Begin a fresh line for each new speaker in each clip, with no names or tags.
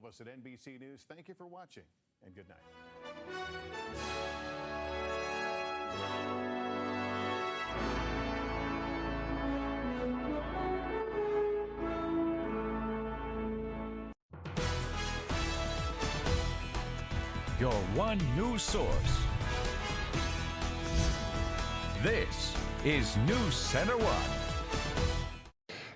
us at NBC News, thank you for watching and good night.
Your one news source. This is NewsCenter1.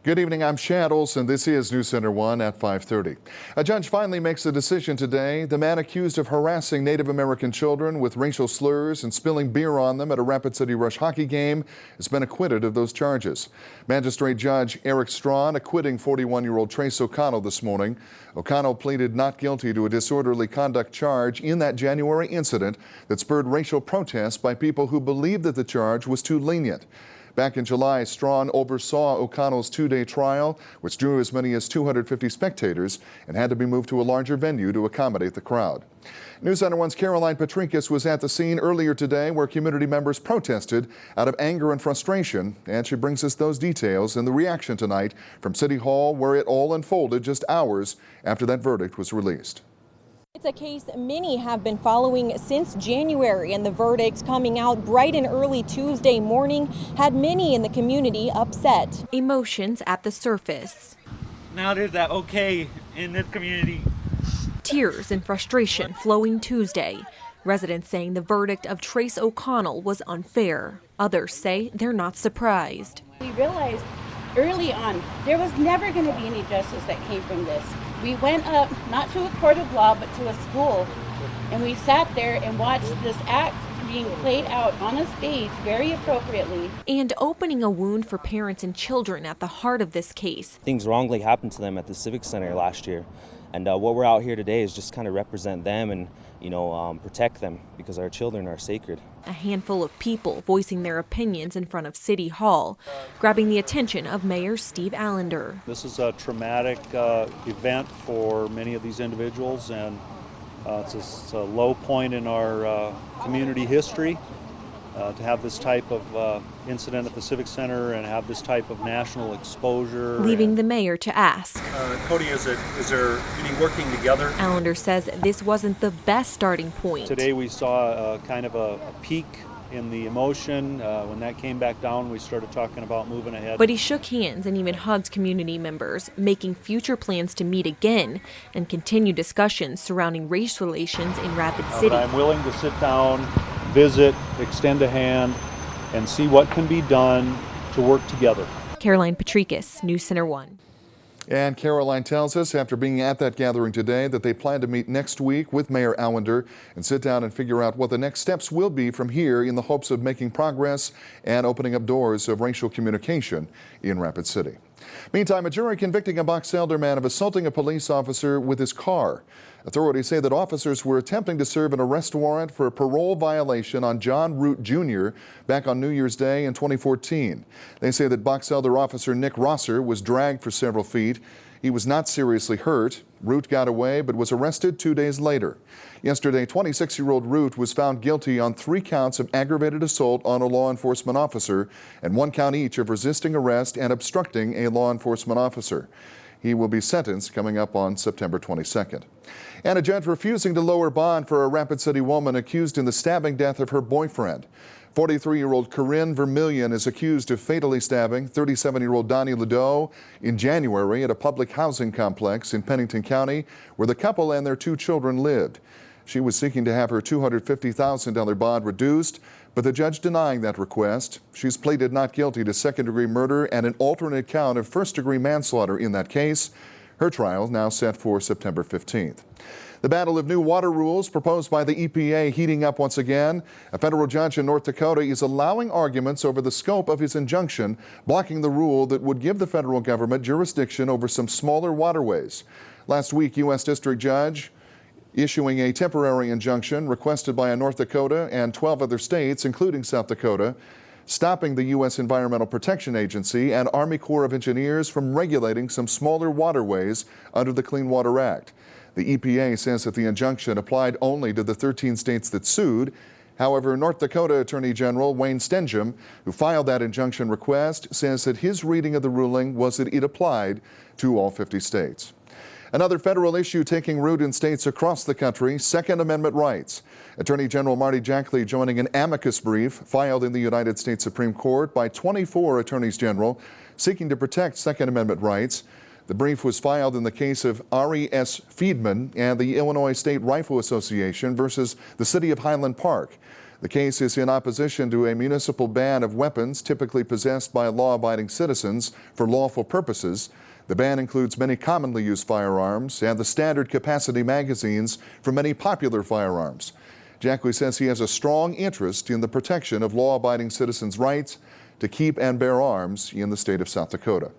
Good evening, I'm Chad Olson. This is NewsCenter1 at 5:30. A judge finally makes a decision today. The man accused of harassing Native American children with racial slurs and spilling beer on them at a Rapid City Rush hockey game has been acquitted of those charges. Magistrate Judge Eric Strawn acquitting 41-year-old Trace O'Connell this morning. O'Connell pleaded not guilty to a disorderly conduct charge in that January incident that spurred racial protests by people who believed that the charge was too lenient. Back in July, Strawn oversaw O'Connell's two-day trial, which drew as many as 250 spectators and had to be moved to a larger venue to accommodate the crowd. NewsCenter1's Caroline Patrikas was at the scene earlier today where community members protested out of anger and frustration, and she brings us those details and the reaction tonight from City Hall, where it all unfolded just hours after that verdict was released.
It's a case many have been following since January, and the verdicts coming out bright and early Tuesday morning had many in the community upset. Emotions at the surface.
Now there's that okay in this community.
Tears and frustration flowing Tuesday. Residents saying the verdict of Trace O'Connell was unfair. Others say they're not surprised.
We realized early on there was never going to be any justice that came from this. We went up, not to a court of law, but to a school, and we sat there and watched this act being played out on a stage very appropriately.
And opening a wound for parents and children at the heart of this case.
Things wrongly happened to them at the Civic Center last year, and what we're out here today is just kind of represent them and, protect them because our children are sacred.
A handful of people voicing their opinions in front of City Hall, grabbing the attention of Mayor Steve Allender.
This is a traumatic event for many of these individuals, and it's a low point in our community history to have this type of incident at the Civic Center and have this type of national exposure.
Leaving the mayor to ask.
Cody, is there any working together?
Allender says this wasn't the best starting point.
Today we saw kind of a peak in the emotion. When that came back down, we started talking about moving ahead.
But he shook hands and even hugged community members, making future plans to meet again and continue discussions surrounding race relations in Rapid City.
But I'm willing to sit down, visit, extend a hand, and see what can be done to work together.
Caroline Patrikas, NewsCenter1.
And Caroline tells us after being at that gathering today that they plan to meet next week with Mayor Allender and sit down and figure out what the next steps will be from here in the hopes of making progress and opening up doors of racial communication in Rapid City. Meantime, a jury convicting a Box Elder man of assaulting a police officer with his car. Authorities say that officers were attempting to serve an arrest warrant for a parole violation on John Root Jr. back on New Year's Day in 2014. They say that Box Elder officer Nick Rosser was dragged for several feet. He was not seriously hurt. Root got away but was arrested 2 days later. Yesterday, 26-year-old Root was found guilty on 3 counts of aggravated assault on a law enforcement officer and 1 count each of resisting arrest and obstructing a law enforcement officer. He will be sentenced coming up on September 22nd. And a judge refusing to lower bond for a Rapid City woman accused in the stabbing death of her boyfriend. 43-year-old Corinne Vermillion is accused of fatally stabbing 37-year-old Donnie Ladeau in January at a public housing complex in Pennington County where the couple and their 2 children lived. She was seeking to have her $250,000 bond reduced, but the judge denying that request. She's pleaded not guilty to second-degree murder and an alternate count of first-degree manslaughter in that case. Her trial now set for September 15th. The battle of new water rules proposed by the EPA heating up once again. A federal judge in North Dakota is allowing arguments over the scope of his injunction, blocking the rule that would give the federal government jurisdiction over some smaller waterways. Last week, U.S. District Judge issuing a temporary injunction requested by a North Dakota and 12 other states, including South Dakota, stopping the U.S. Environmental Protection Agency and Army Corps of Engineers from regulating some smaller waterways under the Clean Water Act. The EPA says that the injunction applied only to the 13 states that sued. However, North Dakota Attorney General Wayne Stenjum, who filed that injunction request, says that his reading of the ruling was that it applied to all 50 states. Another federal issue taking root in states across the country, Second Amendment rights. Attorney General Marty Jackley joining an amicus brief filed in the United States Supreme Court by 24 attorneys general seeking to protect Second Amendment rights. The brief was filed in the case of Ari S. Friedman and the Illinois State Rifle Association versus the City of Highland Park. The case is in opposition to a municipal ban of weapons typically possessed by law-abiding citizens for lawful purposes. The ban includes many commonly used firearms and the standard capacity magazines for many popular firearms. Jackley says he has a strong interest in the protection of law-abiding citizens' rights to keep and bear arms in the state of South Dakota.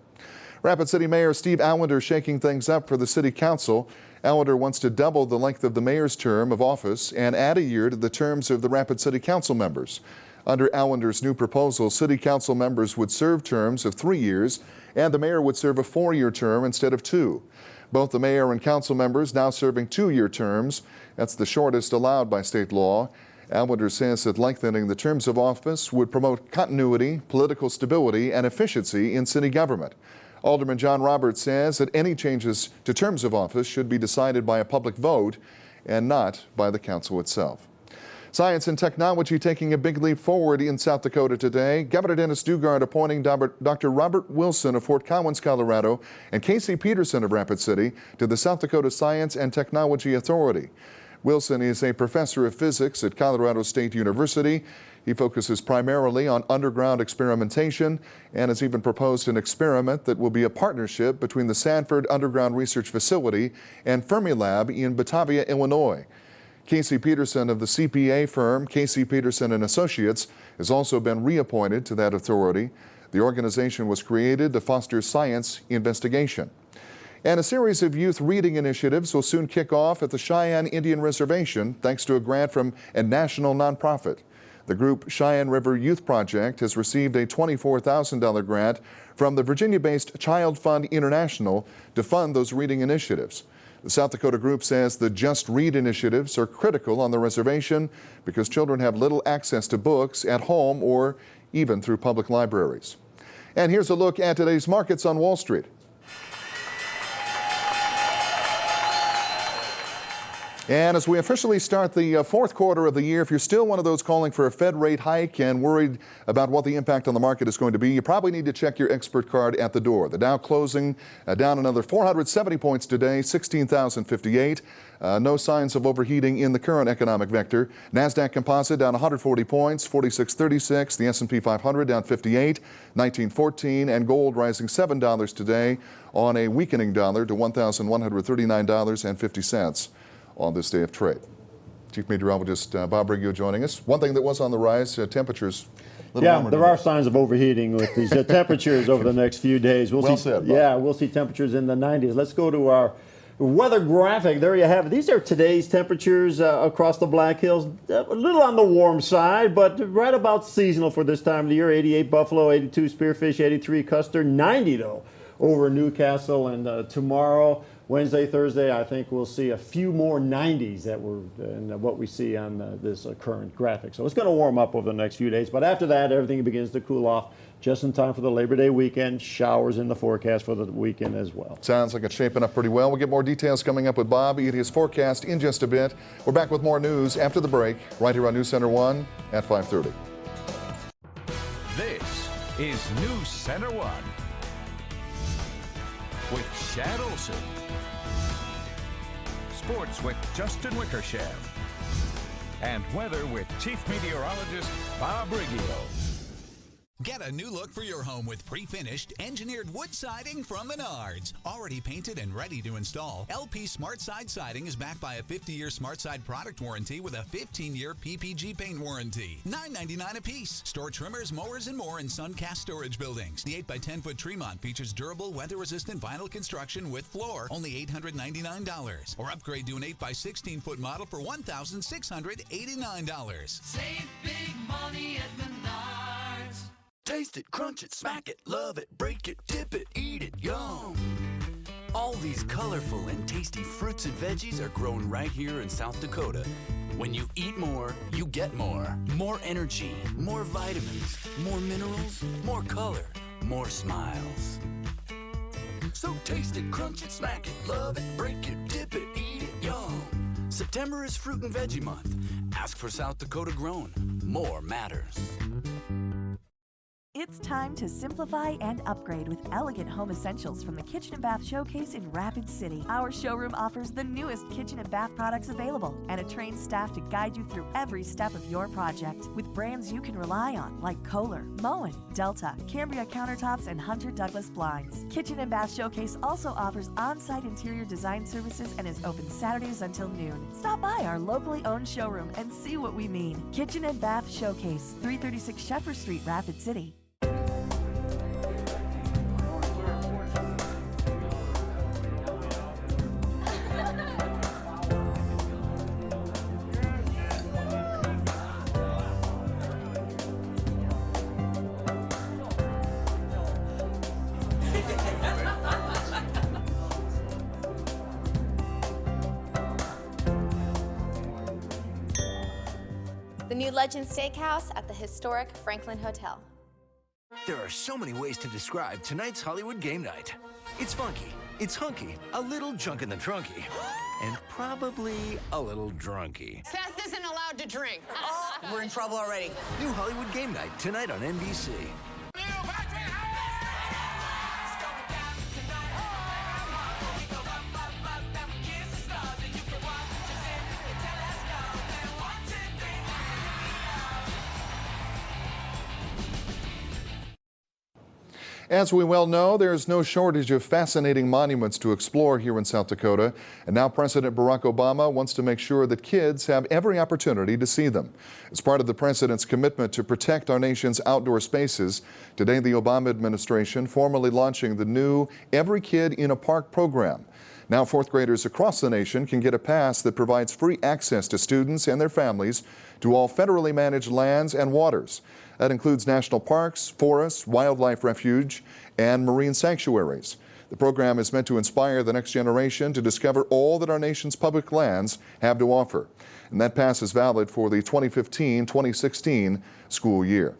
Rapid City Mayor Steve Allender shaking things up for the City Council. Allender wants to double the length of the mayor's term of office and add a year to the terms of the Rapid City Council members. Under Allender's new proposal, City Council members would serve terms of 3 years, and the mayor would serve a 4-year term instead of 2. Both the mayor and council members now serving 2-year terms. That's the shortest allowed by state law. Allender says that lengthening the terms of office would promote continuity, political stability, and efficiency in city government. Alderman John Roberts says that any changes to terms of office should be decided by a public vote and not by the council itself. Science and technology taking a big leap forward in South Dakota today. Governor Dennis Dugard appointing Dr. Robert Wilson of Fort Collins, Colorado, and Casey Peterson of Rapid City to the South Dakota Science and Technology Authority. Wilson is a professor of physics at Colorado State University. He focuses primarily on underground experimentation and has even proposed an experiment that will be a partnership between the Sanford Underground Research Facility and Fermilab in Batavia, Illinois. Casey Peterson of the CPA firm Casey Peterson and Associates has also been reappointed to that authority. The organization was created to foster science investigation. And a series of youth reading initiatives will soon kick off at the Cheyenne Indian Reservation thanks to a grant from a national nonprofit. The group Cheyenne River Youth Project has received a $24,000 grant from the Virginia-based Child Fund International to fund those reading initiatives. The South Dakota group says the Just Read initiatives are critical on the reservation because children have little access to books at home or even through public libraries. And here's a look at today's markets on Wall Street. And as we officially start the fourth quarter of the year, if you're still one of those calling for a Fed rate hike and worried about what the impact on the market is going to be, you probably need to check your expert card at the door. The Dow closing down another 470 points today, 16,058. No signs of overheating in the current economic vector. NASDAQ Composite down 140 points, 4636. The S&P 500 down 58, 1914. And gold rising $7 today on a weakening dollar to $1,139.50. on this day of trade. Chief Meteorologist Bob Riggio joining us. One thing that was on the rise, temperatures.
Yeah, there are signs of overheating with these temperatures over the next few days. We'll see temperatures in the 90s. Let's go to our weather graphic. There you have it. These are today's temperatures across the Black Hills. A little on the warm side, but right about seasonal for this time of the year. 88 Buffalo, 82 Spearfish, 83 Custer, 90 though over Newcastle. And tomorrow, Wednesday, Thursday, I think we'll see a few more 90s that were what we see on this current graphic. So it's going to warm up over the next few days. But after that, everything begins to cool off just in time for the Labor Day weekend. Showers in the forecast for the weekend as well.
Sounds like it's shaping up pretty well. We'll get more details coming up with Bob. His forecast in just a bit. We're back with more news after the break, right here on NewsCenter1 at 5:30.
This is NewsCenter1 with Shad Olson. Sports with Justin Wickersham. And weather with Chief Meteorologist Bob Riggio.
Get a new look for your home with pre-finished, engineered wood siding from Menards. Already painted and ready to install, LP Smart Side Siding is backed by a 50-year Smart Side product warranty with a 15-year PPG paint warranty. $9.99 a piece. Store trimmers, mowers, and more in Suncast storage buildings. The 8x10-foot Tremont features durable, weather-resistant vinyl construction with floor, only $899. Or upgrade to an 8x16-foot model for $1,689.
Save big money at Menards. Taste it, crunch it, smack it, love it, break it, dip it, eat it, yum. All these colorful and tasty fruits and veggies are grown right here in South Dakota. When you eat more, you get more. More energy, more vitamins, more minerals, more color, more smiles. So taste it, crunch it, smack it, love it, break it, dip it, eat it, yum. September is Fruit and Veggie Month. Ask for South Dakota grown. More matters.
It's time to simplify and upgrade with elegant home essentials from the Kitchen and Bath Showcase in Rapid City. Our showroom offers the newest kitchen and bath products available and a trained staff to guide you through every step of your project with brands you can rely on like Kohler, Moen, Delta, Cambria countertops, and Hunter Douglas blinds. Kitchen and Bath Showcase also offers on-site interior design services and is open Saturdays until noon. Stop by our locally owned showroom and see what we mean. Kitchen and Bath Showcase, 336 Shepherd Street, Rapid City.
The new Legend Steakhouse at the historic Franklin Hotel.
There are so many ways to describe tonight's Hollywood game night. It's funky, it's hunky, a little junk in the trunky, and probably a little drunky.
Seth isn't allowed to drink. Oh, we're in trouble already.
New Hollywood game night tonight on NBC.
As we well know, there's no shortage of fascinating monuments to explore here in South Dakota, and now President Barack Obama wants to make sure that kids have every opportunity to see them. As part of the president's commitment to protect our nation's outdoor spaces, today the Obama administration formally launching the new Every Kid in a Park program. Now fourth graders across the nation can get a pass that provides free access to students and their families to all federally managed lands and waters. That includes national parks, forests, wildlife refuge, and marine sanctuaries. The program is meant to inspire the next generation to discover all that our nation's public lands have to offer. And that pass is valid for the 2015-2016 school year.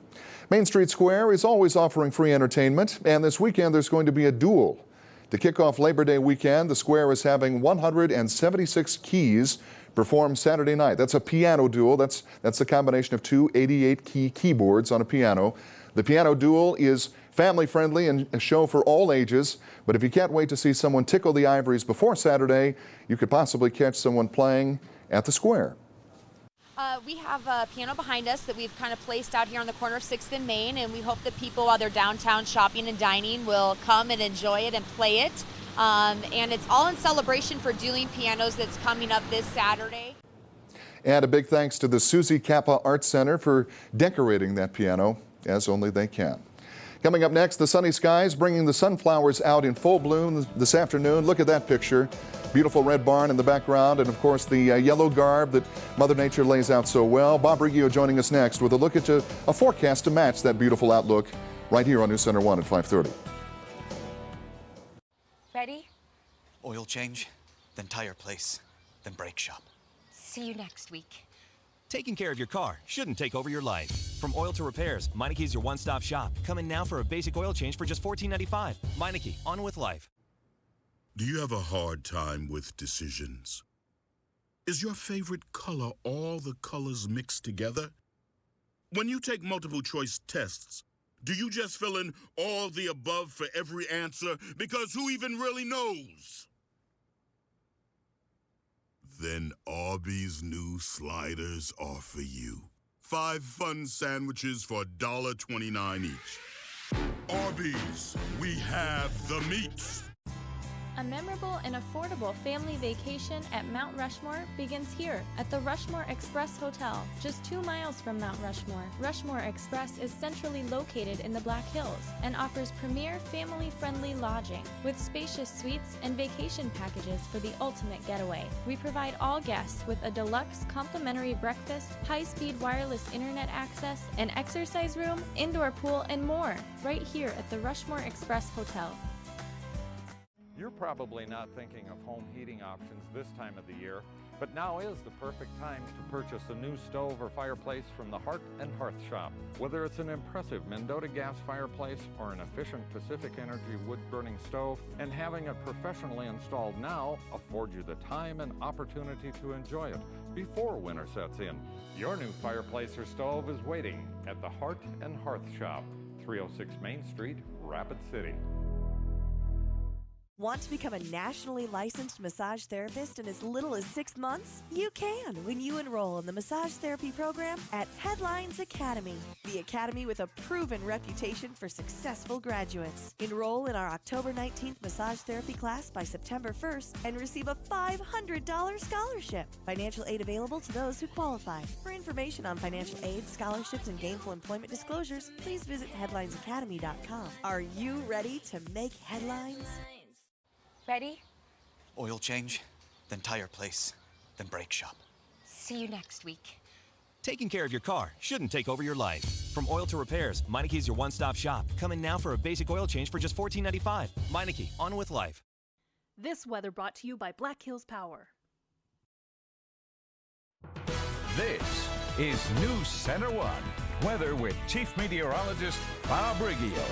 Main Street Square is always offering free entertainment, and this weekend there's going to be a duel. To kick off Labor Day weekend, the square is having 176 keys perform Saturday night. That's a piano duel. That's the combination of two 88-key keyboards on a piano. The piano duel is family-friendly and a show for all ages. But if you can't wait to see someone tickle the ivories before Saturday, you could possibly catch someone playing at the square.
We have a piano behind us that we've kind of placed out here on the corner of 6th and Main, and we hope that people while they're downtown shopping and dining will come and enjoy it and play it. And it's all in celebration for Dueling Pianos that's coming up this Saturday.
And a big thanks to the Susie Kappa Art Center for decorating that piano as only they can. Coming up next, the sunny skies bringing the sunflowers out in full bloom this afternoon. Look at that picture. Beautiful red barn in the background, and of course the yellow garb that Mother Nature lays out so well. Bob Riggio joining us next with a look at a forecast to match that beautiful outlook right here on NewsCenter1 at 5:30.
Ready?
Oil change, then tire place, then brake shop.
See you next week.
Taking care of your car shouldn't take over your life. From oil to repairs, Meineke's your one-stop shop. Come in now for a basic oil change for just $14.95. Meineke, on with life.
Do you have a hard time with decisions? Is your favorite color all the colors mixed together? When you take multiple choice tests, do you just fill in all the above for every answer? Because who even really knows? Then Arby's new sliders are for you. 5 fun sandwiches for $1.29 each. Arby's, we have the meats.
A memorable and affordable family vacation at Mount Rushmore begins here at the Rushmore Express Hotel, just 2 miles from Mount Rushmore. Rushmore Express is centrally located in the Black Hills and offers premier family-friendly lodging with spacious suites and vacation packages for the ultimate getaway. We provide all guests with a deluxe complimentary breakfast, high-speed wireless internet access, an exercise room, indoor pool, and more right here at the Rushmore Express Hotel.
You're probably not thinking of home heating options this time of the year, but now is the perfect time to purchase a new stove or fireplace from the Heart and Hearth Shop. Whether it's an impressive Mendota gas fireplace or an efficient Pacific Energy wood-burning stove, and having it professionally installed now affords you the time and opportunity to enjoy it before winter sets in. Your new fireplace or stove is waiting at the Heart and Hearth Shop, 306 Main Street, Rapid City.
Want to become a nationally licensed massage therapist in as little as 6 months? You can when you enroll in the massage therapy program at Headlines Academy, the academy with a proven reputation for successful graduates. Enroll in our October 19th massage therapy class by September 1st and receive a $500 scholarship. Financial aid available to those who qualify. For information on financial aid, scholarships, and gainful employment disclosures, please visit headlinesacademy.com. Are you ready to make headlines?
Ready?
Oil change, then tire place, then brake shop.
See you next week.
Taking care of your car shouldn't take over your life. From oil to repairs, Meineke's your one-stop shop. Come in now for a basic oil change for just $14.95. Meineke, on with life.
This weather brought to you by Black Hills Power.
This is NewsCenter1 weather with Chief Meteorologist Bob Riggio.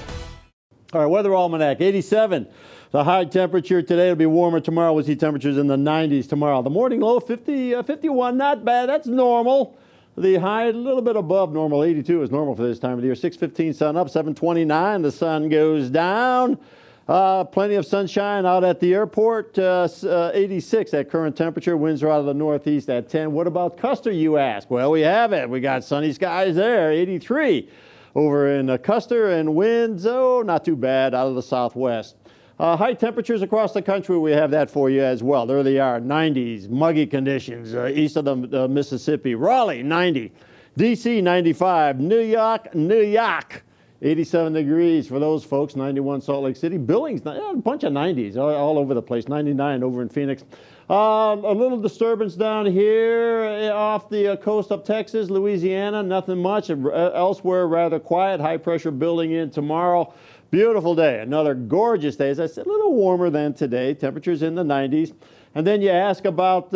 All right, weather almanac, 87. The high temperature today will be warmer tomorrow. We'll see temperatures in the 90s tomorrow. The morning low, 51, not bad. That's normal. The high, a little bit above normal. 82 is normal for this time of the year. 6:15 sun up, 7:29 the sun goes down. Plenty of sunshine out at the airport. 86 at current temperature. Winds are out of the northeast at 10. What about Custer, you ask? Well, we have it. We got sunny skies there, 83. Over in Custer, and winds, not too bad out of the southwest. High temperatures across the country, we have that for you as well. There they are, 90s, muggy conditions east of the Mississippi. Raleigh, 90. D.C., 95. New York, 87 degrees for those folks. 91 Salt Lake City. Billings, a bunch of 90s all over the place. 99 over in Phoenix. A little disturbance down here off the coast of Texas, Louisiana, nothing much. Elsewhere, rather quiet. High pressure building in tomorrow. Beautiful day, another gorgeous day. As I said, a little warmer than today. Temperatures in the 90s. And then you ask about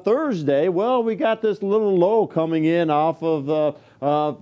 Thursday. Well, we got this little low coming in off of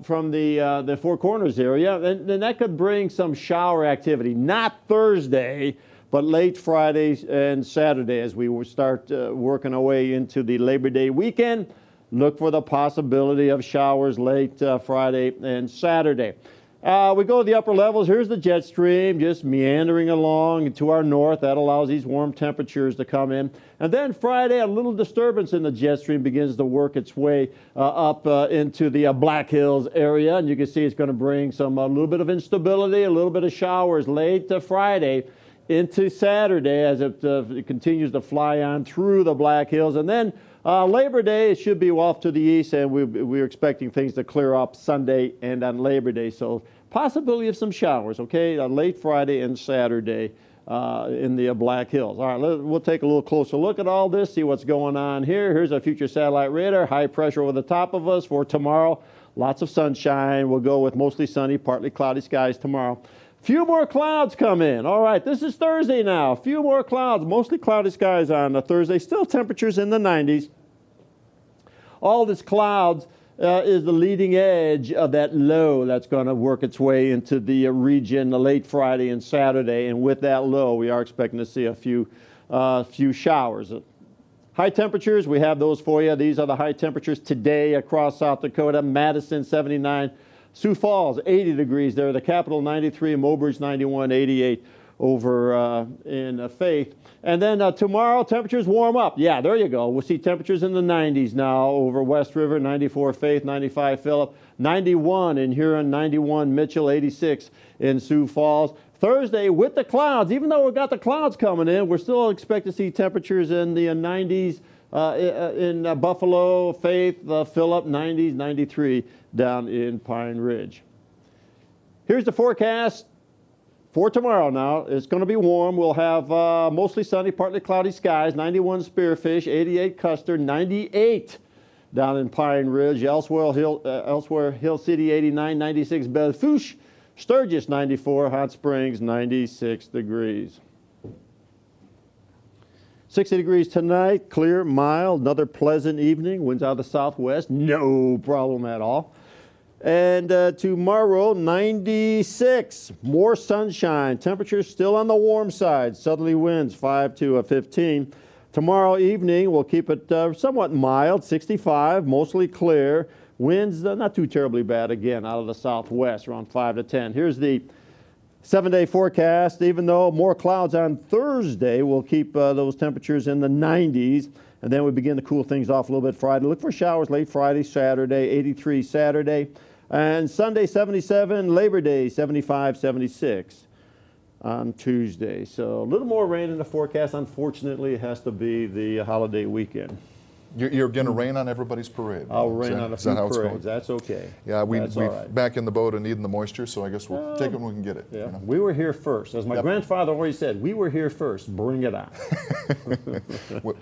from the Four Corners area, and that could bring some shower activity. Not Thursday, but late Friday and Saturday as we start working our way into the Labor Day weekend. Look for the possibility of showers late Friday and Saturday. We go to the upper levels. Here's the jet stream just meandering along to our north. That allows these warm temperatures to come in. And then Friday, a little disturbance in the jet stream begins to work its way up into the Black Hills area. And you can see it's going to bring a little bit of instability, a little bit of showers late Friday into Saturday as it continues to fly on through the Black Hills. And then Labor Day, it should be off to the east, and we're expecting things to clear up Sunday and on Labor Day. So possibility of some showers, okay, late Friday and Saturday in the Black Hills. All right, we'll take a little closer look at all this, see what's going on here. Here's a future satellite radar, high pressure over the top of us for tomorrow. Lots of sunshine. We'll go with mostly sunny, partly cloudy skies tomorrow. Few more clouds come in. All right, this is Thursday now. Few more clouds, mostly cloudy skies on Thursday. Still temperatures in the 90s. All this clouds is the leading edge of that low that's going to work its way into the region late Friday and Saturday. And with that low, we are expecting to see a few showers. High temperatures, we have those for you. These are the high temperatures today across South Dakota. Madison, 79. Sioux Falls, 80 degrees there. The capital, 93. Mobridge, 91, 88 over in Faith. And then tomorrow, temperatures warm up. Yeah, there you go. We'll see temperatures in the 90s now over West River, 94 Faith, 95 Phillip, 91 in Huron, 91 Mitchell, 86 in Sioux Falls. Thursday, with the clouds, even though we've got the clouds coming in, we're still expecting to see temperatures in the 90s in Buffalo, Faith, Phillip, 90s, 93 down in Pine Ridge. Here's the forecast for tomorrow now. It's going to be warm. We'll have mostly sunny, partly cloudy skies, 91 Spearfish, 88 Custer, 98 down in Pine Ridge. Elsewhere, Hill City, 89, 96 Belle-Fourche, Sturgis, 94, Hot Springs, 96 degrees. 60 degrees tonight, clear, mild, another pleasant evening. Winds out of the southwest, no problem at all. And tomorrow, 96, more sunshine. Temperatures still on the warm side. Southerly winds 5 to 15. Tomorrow evening, we'll keep it somewhat mild, 65, mostly clear. Winds not too terribly bad again out of the southwest, around 5 to 10. Here's the 7-day forecast. Even though more clouds on Thursday, we'll keep those temperatures in the 90s. And then we begin to cool things off a little bit Friday. Look for showers late Friday, Saturday, 83 Saturday. And Sunday, 77. Labor Day, 75, 76 on Tuesday. So a little more rain in the forecast. Unfortunately, it has to be the holiday weekend.
You're going to rain on everybody's parade.
I'll rain on a few parades. That's okay.
Yeah, we're
right.
back in the boat and needing the moisture, so I guess we'll take it when we can get it.
Yeah.
You know?
We were here first. As my grandfather always said, we were here first. Bring it on.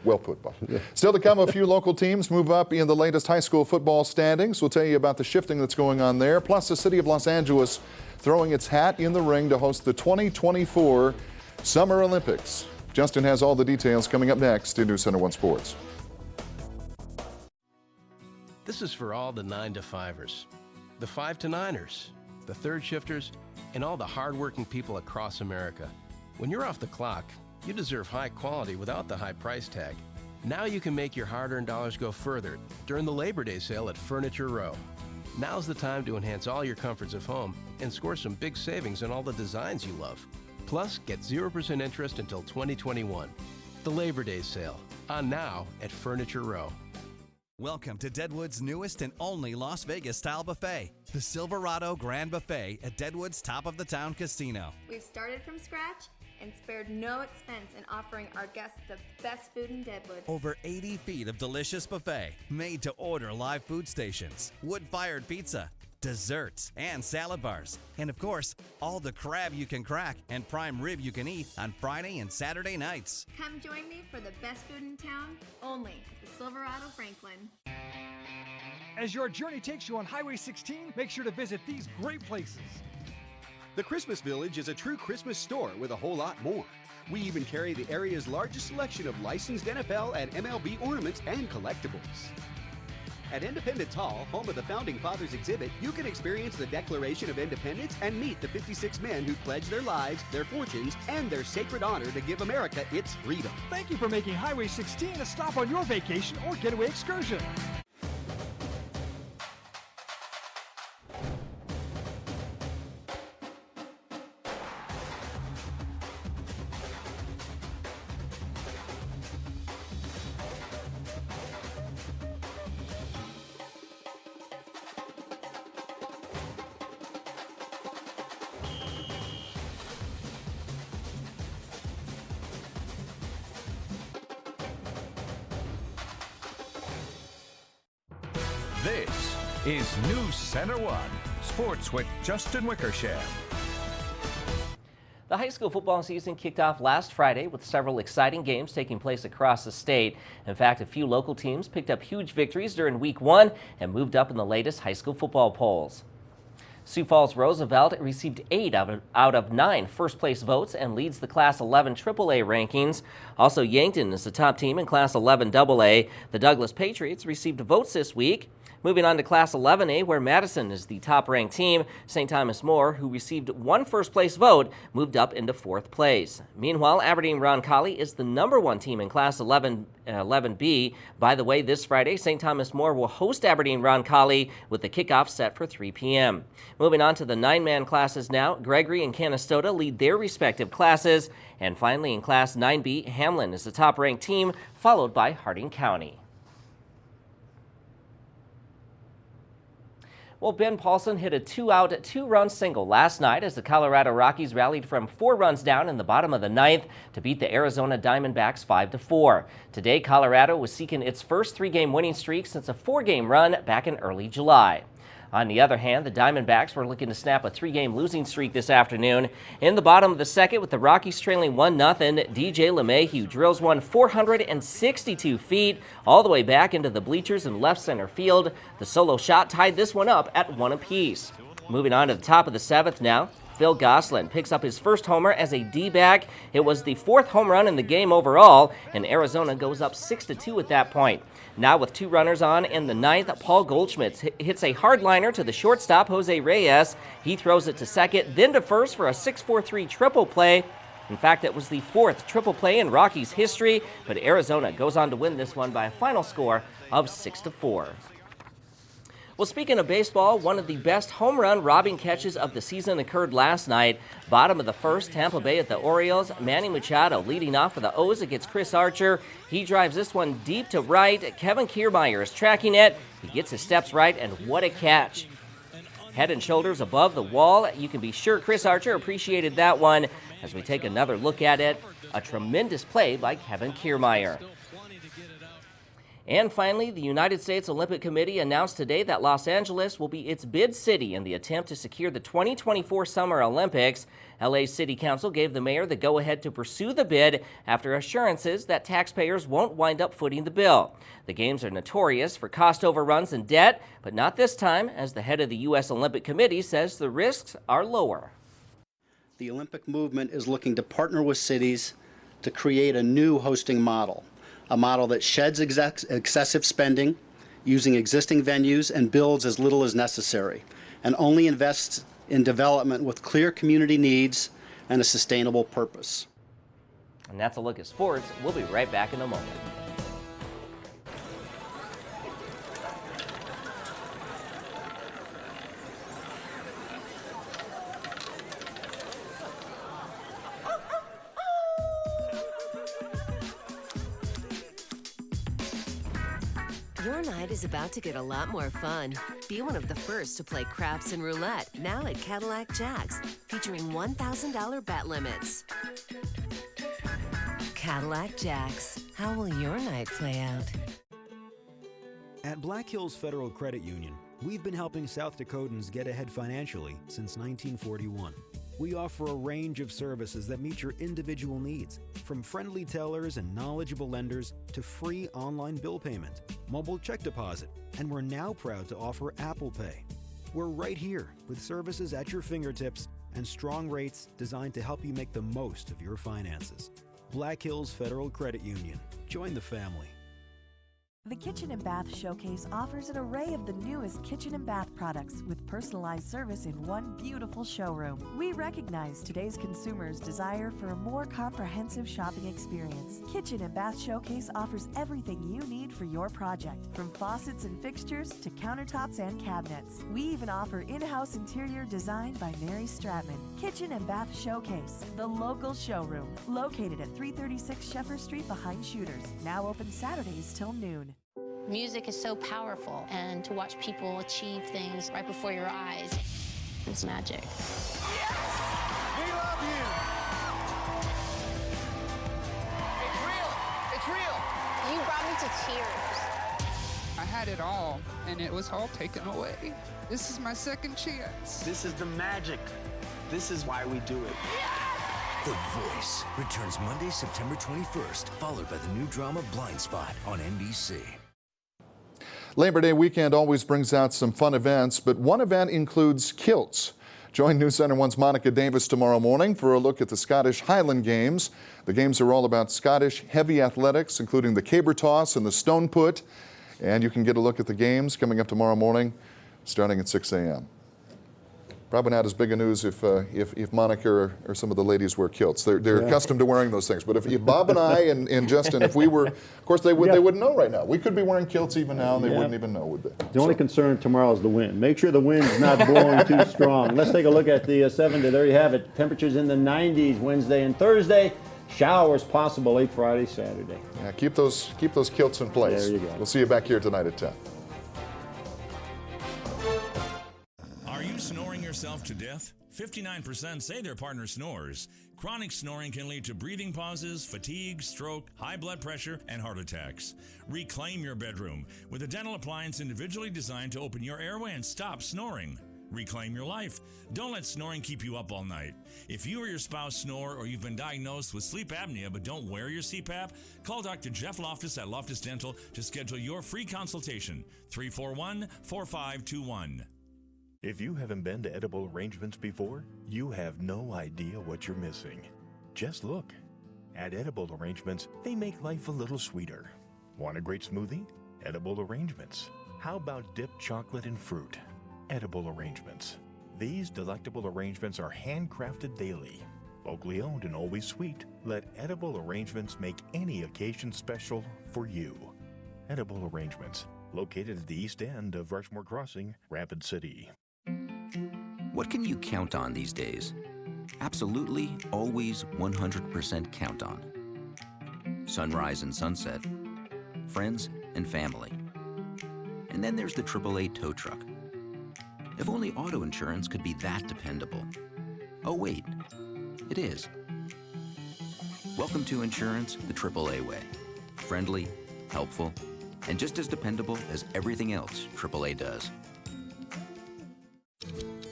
Well put, Bob. Still to come, a few local teams move up in the latest high school football standings. We'll tell you about the shifting that's going on there. Plus, the city of Los Angeles throwing its hat in the ring to host the 2024 Summer Olympics. Justin has all the details coming up next in NewsCenter1 Sports.
This is for all the 9-to-5ers, the 5-to-9ers, the third shifters, and all the hardworking people across America. When you're off the clock, you deserve high quality without the high price tag. Now you can make your hard-earned dollars go further during the Labor Day sale at Furniture Row. Now's the time to enhance all your comforts of home and score some big savings on all the designs you love. Plus, get 0% interest until 2021. The Labor Day sale, on now at Furniture Row.
Welcome to Deadwood's newest and only Las Vegas-style buffet, the Silverado Grand Buffet at Deadwood's top-of-the-town casino.
We've started from scratch and spared no expense in offering our guests the best food in Deadwood.
Over 80 feet of delicious buffet, made-to-order live food stations, wood-fired pizza, desserts, and salad bars. And of course, all the crab you can crack and prime rib you can eat on Friday and Saturday nights.
Come join me for the best food in town, only at the Silverado Franklin.
As your journey takes you on Highway 16, make sure to visit these great places.
The Christmas Village is a true Christmas store with a whole lot more. We even carry the area's largest selection of licensed NFL and MLB ornaments and collectibles. At Independence Hall, home of the Founding Fathers exhibit, you can experience the Declaration of Independence and meet the 56 men who pledged their lives, their fortunes, and their sacred honor to give America its freedom.
Thank you for making Highway 16 a stop on your vacation or getaway excursion.
This is NewsCenter1 Sports with Justin Wickersham.
The high school football season kicked off last Friday with several exciting games taking place across the state. In fact, a few local teams picked up huge victories during week 1 and moved up in the latest high school football polls. Sioux Falls Roosevelt received 8 out of 9 first-place votes and leads the Class 11 AAA rankings. Also, Yankton is the top team in Class 11 AA. The Douglas Patriots received votes this week. Moving on to Class 11A, where Madison is the top-ranked team. St. Thomas More, who received 1 first-place vote, moved up into 4th place. Meanwhile, Aberdeen-Roncalli is the #1 team in Class 11B. By the way, this Friday, St. Thomas More will host Aberdeen-Roncalli with the kickoff set for 3 p.m. Moving on to the 9-man classes now, Gregory and Canastota lead their respective classes. And finally, in Class 9B, Hamlin is the top-ranked team, followed by Harding County. Well, Ben Paulson hit a 2-out, 2-run single last night as the Colorado Rockies rallied from 4 runs down in the bottom of the 9th to beat the Arizona Diamondbacks 5-4. Today, Colorado was seeking its first 3-game winning streak since a 4-game run back in early July. On the other hand, the Diamondbacks were looking to snap a 3-game losing streak this afternoon. In the bottom of the 2nd, with the Rockies trailing 1-0, DJ LeMahieu drills one 462 feet all the way back into the bleachers in left center field. The solo shot tied this one up at 1 apiece. Moving on to the top of the 7th now. Phil Gosselin picks up his first homer as a D-back. It was the 4th home run in the game overall, and Arizona goes up 6-2 at that point. Now with 2 runners on in the 9th, Paul Goldschmidt hits a hardliner to the shortstop, Jose Reyes. He throws it to second, then to first for a 6-4-3 triple play. In fact, it was the 4th triple play in Rockies history, but Arizona goes on to win this one by a final score of 6-4. Well, speaking of baseball, one of the best home run robbing catches of the season occurred last night. Bottom of the 1st, Tampa Bay at the Orioles. Manny Machado leading off for the O's against Chris Archer. He drives this one deep to right. Kevin Kiermaier is tracking it. He gets his steps right, and what a catch. Head and shoulders above the wall. You can be sure Chris Archer appreciated that one. As we take another look at it, a tremendous play by Kevin Kiermaier. And finally, the United States Olympic Committee announced today that Los Angeles will be its bid city in the attempt to secure the 2024 Summer Olympics. LA City Council gave the mayor the go-ahead to pursue the bid after assurances that taxpayers won't wind up footing the bill. The Games are notorious for cost overruns and debt, but not this time, as the head of the U.S. Olympic Committee says the risks are lower.
The Olympic movement is looking to partner with cities to create a new hosting model. A model that sheds excessive spending, using existing venues, and builds as little as necessary, and only invests in development with clear community needs and a sustainable purpose.
And that's a look at sports. We'll be right back in a moment.
Your night is about to get a lot more fun. Be one of the first to play craps and roulette, now at Cadillac Jacks, featuring $1,000 bet limits. Cadillac Jacks, how will your night play out?
At Black Hills Federal Credit Union, we've been helping South Dakotans get ahead financially since 1941. We offer a range of services that meet your individual needs, from friendly tellers and knowledgeable lenders to free online bill payment, mobile check deposit, and we're now proud to offer Apple Pay. We're right here with services at your fingertips and strong rates designed to help you make the most of your finances. Black Hills Federal Credit Union. Join the family.
The Kitchen and Bath Showcase offers an array of the newest kitchen and bath products with personalized service in one beautiful showroom. We recognize today's consumers' desire for a more comprehensive shopping experience. Kitchen and Bath Showcase offers everything you need for your project, from faucets and fixtures to countertops and cabinets. We even offer in-house interior design by Mary Stratman. Kitchen and Bath Showcase, the local showroom, located at 336 Sheffer Street behind Shooters. Now open Saturdays till noon.
Music is so powerful, and to watch people achieve things right before your eyes, it's magic.
We love you. It's real. It's real.
You brought me to tears.
I had it all, and it was all taken away. This is my second chance.
This is the magic. This is why we do it. The Voice returns Monday, September 21st, followed by the new drama Blind Spot on NBC.
Labor Day weekend always brings out some fun events, but one event includes kilts. Join NewsCenter1's Monica Davis tomorrow morning for a look at the Scottish Highland Games. The games are all about Scottish heavy athletics, including the caber toss and the stone put. And you can get a look at the games coming up tomorrow morning, starting at 6 a.m. Probably not as big a news if Monica or some of the ladies wear kilts. They're accustomed to wearing those things. But if Bob and I and Justin, if we were, of course they wouldn't know right now. We could be wearing kilts even now and they wouldn't even know, would they?
The only concern tomorrow is the wind. Make sure the wind's not blowing too strong. Let's take a look at the 7 day. There you have it. Temperatures in the 90s Wednesday and Thursday. Showers possible late Friday, Saturday.
Yeah, keep those kilts in place.
There you go.
We'll see you back here tonight at 10.
Are you snoring yourself to death? 59% say their partner snores. Chronic snoring can lead to breathing pauses, fatigue, stroke, high blood pressure, and heart attacks. Reclaim your bedroom with a dental appliance individually designed to open your airway and stop snoring. Reclaim your life. Don't let snoring keep you up all night. If you or your spouse snore or you've been diagnosed with sleep apnea but don't wear your CPAP, call Dr. Jeff Loftus at Loftus Dental to schedule your free consultation. 341-4521.
If you haven't been to Edible Arrangements before, you have no idea what you're missing. Just look. At Edible Arrangements, they make life a little sweeter. Want a great smoothie? Edible Arrangements. How about dipped chocolate and fruit? Edible Arrangements. These delectable arrangements are handcrafted daily. Locally owned and always sweet. Let Edible Arrangements make any occasion special for you. Edible Arrangements, located at the east end of Rushmore Crossing, Rapid City.
What can you count on these days? Absolutely, always, 100% count on. Sunrise and sunset, friends and family. And then there's the AAA tow truck. If only auto insurance could be that dependable. Oh wait, it is. Welcome to insurance the AAA way. Friendly, helpful, and just as dependable as everything else AAA does.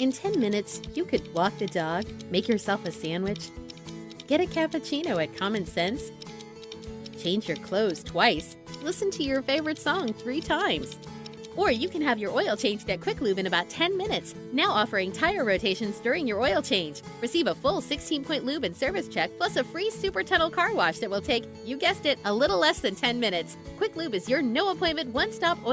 In 10 minutes, you could walk the dog, make yourself a sandwich, get a cappuccino at Common Sense, change your clothes twice, listen to your favorite song 3 times. Or you can have your oil changed at Quick Lube in about 10 minutes, now offering tire rotations during your oil change. Receive a full 16-point lube and service check, plus a free Super Tunnel car wash that will take, you guessed it, a little less than 10 minutes. Quick Lube is your no-appointment, one-stop oil